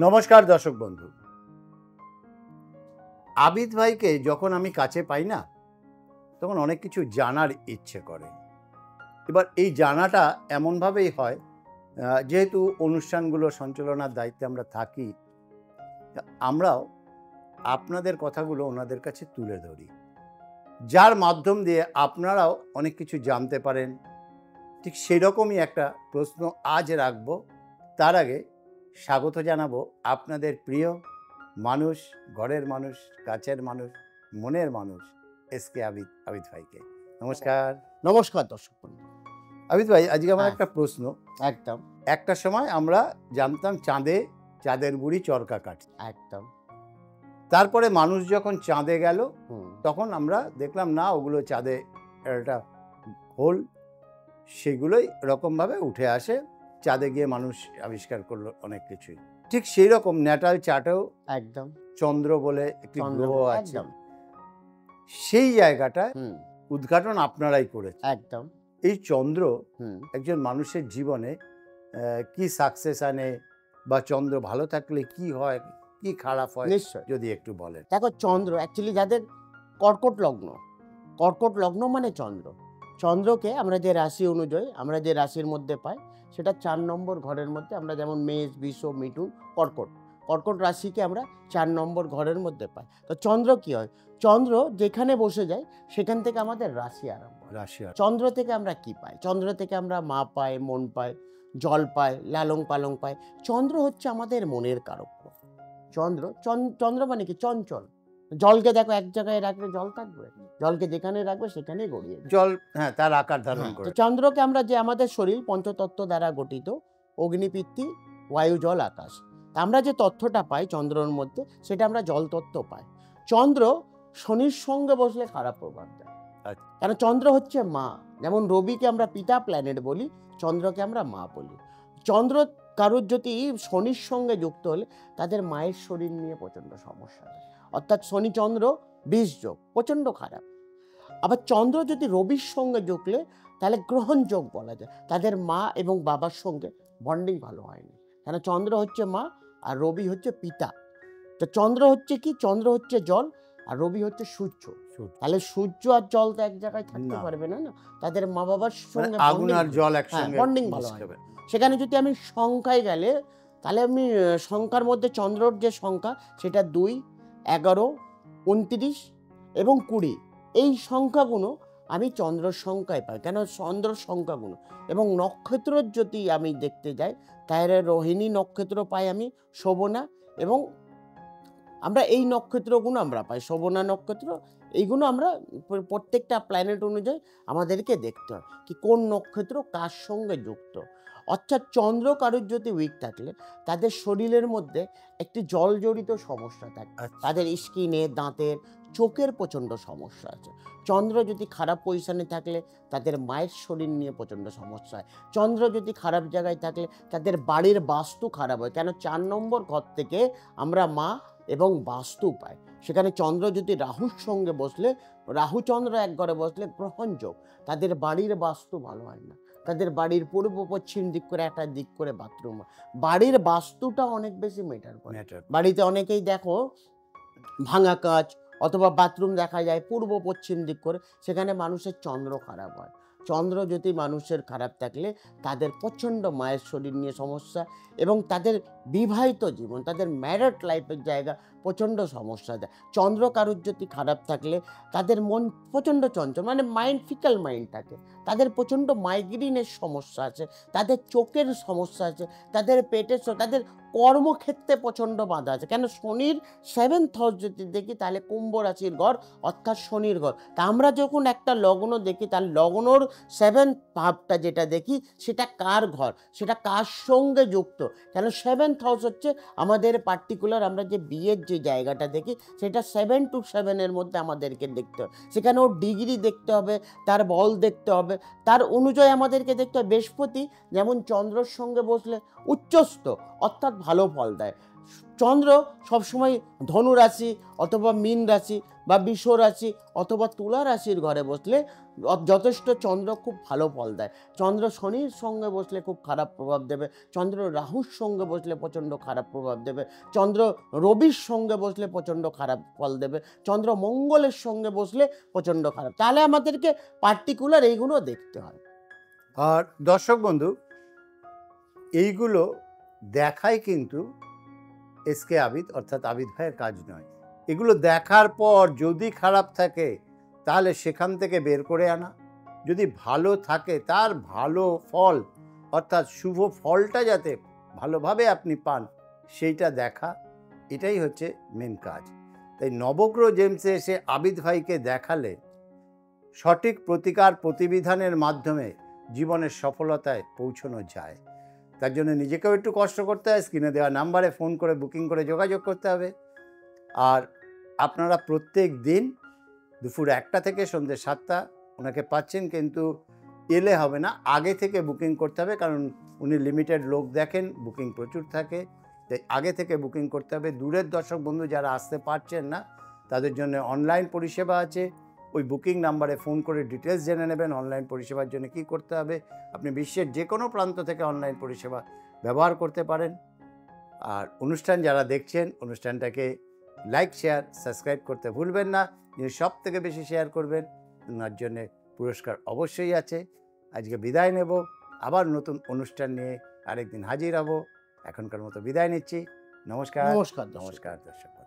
নমস্কার দর্শক বন্ধু। আবিদ ভাইকে যখন আমি কাছে পাই না, তখন অনেক কিছু জানার ইচ্ছে করে। এবার এই জানাটা এমনভাবেই হয়, যেহেতু অনুষ্ঠানগুলো সঞ্চালনার দায়িত্বে আমরা থাকি, আমরাও আপনাদের কথাগুলো ওনাদের কাছে তুলে ধরি, যার মাধ্যম দিয়ে আপনারাও অনেক কিছু জানতে পারেন। ঠিক সেরকমই একটা প্রশ্ন আজ রাখব। তার আগে স্বাগত জানাবো আপনাদের প্রিয় মানুষ, ঘরের মানুষ, কাছের মানুষ, মনের মানুষ এসকে আবিদ ভাইকে। নমস্কার। নমস্কার দর্শক বন্ধু। আবিদ ভাই, আজকে আমার একটা প্রশ্ন। একদম একটা সময় আমরা জানতাম চাঁদের বুড়ি চরকা কাটছে। একদম তারপরে মানুষ যখন চাঁদে গেল, তখন আমরা দেখলাম না, ওগুলো চাঁদে একটা হোল, সেগুলোই রকমভাবে উঠে আসে। চাঁদে গিয়ে মানুষ আবিষ্কার করলো অনেক কিছুই। ঠিক সেই রকম ন্যাটাল চার্টেও একদম চন্দ্র বলে একটি গ্রহ আছে, একদম সেই জায়গাটায় উদ্ঘাটন আপনারাই করেছেন। একদম এই চন্দ্র একজন মানুষের জীবনে কি সাকসেস আনে, বা চন্দ্র ভালো থাকলে কি হয়, কি খারাপ হয়, নিশ্চয় যদি একটু বলেন। দেখো, চন্দ্র অ্যাকচুয়ালি যাদের কর্কট লগ্ন মানে চন্দ্রকে আমরা যে রাশি অনুযায়ী আমরা যে রাশির মধ্যে পাই, সেটা 4 নম্বর ঘরের মধ্যে আমরা যেমন মেষ, বৃষ, মিথুন, কর্কট রাশিকে আমরা 4 নম্বর ঘরের মধ্যে পাই। তো চন্দ্র কি হয়? চন্দ্র যেখানে বসে যায় সেখান থেকে আমাদের রাশি আরম্ভ। চন্দ্র থেকে আমরা কি পাই? চন্দ্র থেকে আমরা মা পাই, মন পাই, জল পাই, লালন পালন পাই। চন্দ্র হচ্ছে আমাদের মনের কারক। চন্দ্র মানে কি? চঞ্চল। জলকে দেখো, এক জায়গায় রাখলে জল থাকবে, জলকে যেখানে রাখবে সেখানেই গড়িয়ে জল, হ্যাঁ, তার আকার ধারণ করে। চন্দ্রকে আমরা যে আমাদের শরীর পঞ্চতত্ত্ব দ্বারা গঠিত, অগ্নি, পৃথ্বী, বায়ু, জল, আকাশ। আমরা যে তথ্যটা পাই চন্দ্রের মধ্যে, সেটা আমরা জল তত্ত্ব পাই। চন্দ্র শনির সঙ্গে বসলে খারাপ প্রভাব দেয়, কারণ চন্দ্র হচ্ছে মা। যেমন রবিকে আমরা পিতা প্ল্যানেট বলি, চন্দ্রকে আমরা মা বলি। চন্দ্র কারোর যদি শনির সঙ্গে যুক্ত হলে তাদের মায়ের শরীর নিয়ে প্রচণ্ড সমস্যা হয়, অর্থাৎ শনি চন্দ্র 20 যোগ, প্রচণ্ড খারাপ। আবার চন্দ্র যদি রবির সঙ্গে যুগলে তাহলে গ্রহণযোগ বলা যায়, তাদের মা এবং বাবার সঙ্গে বন্ডিং ভালো হয়নি, কেন চন্দ্র হচ্ছে মা আর রবি হচ্ছে পিতা। তো চন্দ্র হচ্ছে কি? চন্দ্র হচ্ছে জল আর রবি হচ্ছে সূর্য। তাহলে সূর্য আর জল তো এক জায়গায় থাকতে পারবে না, তাদের মা বাবার সঙ্গে আগুন আর জল একসঙ্গে বন্ডিং ভালো হবে। সেখানে যদি আমি সংখ্যায় গেলে, তাহলে আমি সংখ্যার মধ্যে চন্দ্রর যে সংখ্যা সেটা 2, 11, 29 এবং 20, এই সংখ্যাগুলো আমি চন্দ্রর সংখ্যায় পাই। কেন? চন্দ্রর সংখ্যাগুলো। এবং নক্ষত্র যদি আমি দেখতে যাই, তাহলে রোহিণী নক্ষত্র পাই আমি, শোভনা, এবং আমরা এই নক্ষত্রগুলো আমরা পাই, শোভনা নক্ষত্র। এইগুলো আমরা প্রত্যেকটা প্ল্যানেট অনুযায়ী আমাদেরকে দেখতে হয় কি কোন নক্ষত্র কার সঙ্গে যুক্ত। অর্থাৎ চন্দ্র কারোর যদি উইক থাকলে তাদের শরীরের মধ্যে একটি জল জড়িত সমস্যা থাকে, তাদের স্কিনে, দাঁতের, চোখের প্রচণ্ড সমস্যা আছে। চন্দ্র যদি খারাপ পজিশনে থাকলে তাদের মায়ের শরীর নিয়ে প্রচণ্ড সমস্যা হয়। চন্দ্র যদি খারাপ জায়গায় থাকলে তাদের বাড়ির বাস্তু খারাপ হয়, কেন 4 নম্বর ঘর থেকে আমরা মা এবং বাস্তু পাই। সেখানে চন্দ্র যদি রাহুর সঙ্গে বসলে, রাহু চন্দ্র এক ঘরে বসলে গ্রহণযোগ, তাদের বাড়ির বাস্তু ভালো হয় না। তাদের বাড়ির পূর্ব পশ্চিম দিক করে একটা দিক করে বাথরুম, বাড়ির বাস্তুটা অনেক বেশি ম্যাটার করে। বাড়িতে অনেকেই দেখো ভাঙা কাঁচ অথবা বাথরুম দেখা যায় পূর্ব পশ্চিম দিক করে, সেখানে মানুষের চন্দ্র খারাপ হয়। চন্দ্র যদি মানুষের খারাপ থাকলে তাদের প্রচণ্ড মায়ের শরীর নিয়ে সমস্যা, এবং তাদের বিবাহিত জীবন, তাদের ম্যারিড লাইফের জায়গা প্রচণ্ড সমস্যা দেয়। চন্দ্র কারুর যদি খারাপ থাকলে তাদের মন প্রচণ্ড চঞ্চল, মানে মাইন্ড ফিকাল মাইন্ড থাকে, তাদের প্রচণ্ড মাইগ্রেনের সমস্যা আছে, তাদের চোখের সমস্যা আছে, তাদের পেটের, তাদের কর্মক্ষেত্রে প্রচণ্ড বাধা আছে। কেন? শনির 7th হাউস যদি দেখি তাহলে কুম্ভ রাশির ঘর, অর্থাৎ শনির ঘর। তা আমরা যখন একটা লগ্ন দেখি, তার লগ্নর 7th ভাবটা যেটা দেখি সেটা কার ঘর, সেটা কার সঙ্গে যুক্ত। কেন? 7th হাউস হচ্ছে আমাদের পার্টিকুলার, আমরা যে বিয়ের যে জায়গাটা দেখি সেটা 7 to 7 এর মধ্যে আমাদেরকে দেখতে হবে। সেখানে ওর ডিগ্রি দেখতে হবে, তার বল দেখতে হবে, তার অনুযায়ী আমাদেরকে দেখতে হবে। বৃহস্পতি যেমন চন্দ্রের সঙ্গে বসলে উচ্চস্থ, অর্থাৎ ভালো ফল দেয়। চন্দ্র সবসময় ধনু রাশি অথবা মীন রাশি বা বৃষ রাশি অথবা তুলা রাশির ঘরে বসলে যথেষ্ট চন্দ্র খুব ভালো ফল দেয়। চন্দ্র শনির সঙ্গে বসলে খুব খারাপ প্রভাব দেবে, চন্দ্র রাহুর সঙ্গে বসলে প্রচণ্ড খারাপ প্রভাব দেবে, চন্দ্র রবির সঙ্গে বসলে প্রচণ্ড খারাপ ফল দেবে, চন্দ্র মঙ্গলের সঙ্গে বসলে প্রচণ্ড খারাপ। তাহলে আমাদেরকে পার্টিকুলার এইগুলো দেখতে হয়। আর দর্শক বন্ধু, এইগুলো দেখাই কিন্তু এসকে আবিদ অর্থাৎ আবিদ ভাইয়ের কাজ নয়। এগুলো দেখার পর যদি খারাপ থাকে তাহলে সেখান থেকে বের করে আনা, যদি ভালো থাকে তার ভালো ফল অর্থাৎ শুভ ফলটা যাতে ভালোভাবে আপনি পান সেইটা দেখা, এটাই হচ্ছে মেন কাজ। তাই নবগ্রহ জেমসে এসে আবিদ ভাইকে দেখালে সঠিক প্রতিকার প্রতিবিধানের মাধ্যমে জীবনের সফলতায় পৌঁছানো যায়। তার জন্য নিজেকেও একটু কষ্ট করতে হয়, স্ক্রিনে দেওয়া নাম্বারে ফোন করে বুকিং করে যোগাযোগ করতে হবে। আর আপনারা প্রত্যেক দিন দুপুর 1টা থেকে সন্ধ্যে 7টা ওনাকে পাচ্ছেন, কিন্তু এলে হবে না, আগে থেকে বুকিং করতে হবে, কারণ উনি লিমিটেড লোক দেখেন, বুকিং প্রচুর থাকে, তাই আগে থেকে বুকিং করতে হবে। দূরের দর্শক বন্ধু যারা আসতে পারছেন না তাদের জন্য অনলাইন পরিষেবা আছে, ওই বুকিং নাম্বারে ফোন করে ডিটেলস জেনে নেবেন অনলাইন পরিষেবার জন্য কী করতে হবে। আপনি বিশ্বের যে কোনো প্রান্ত থেকে অনলাইন পরিষেবা ব্যবহার করতে পারেন। আর অনুষ্ঠান যারা দেখছেন অনুষ্ঠানটাকে লাইক শেয়ার সাবস্ক্রাইব করতে ভুলবেন না, যিনি সব থেকে বেশি শেয়ার করবেন ওনার জন্যে পুরস্কার অবশ্যই আছে। আজকে বিদায় নেব, আবার নতুন অনুষ্ঠান নিয়ে আরেকদিন হাজির হব। এখনকার মতো বিদায় নিচ্ছি। নমস্কার। নমস্কার। নমস্কার দর্শক।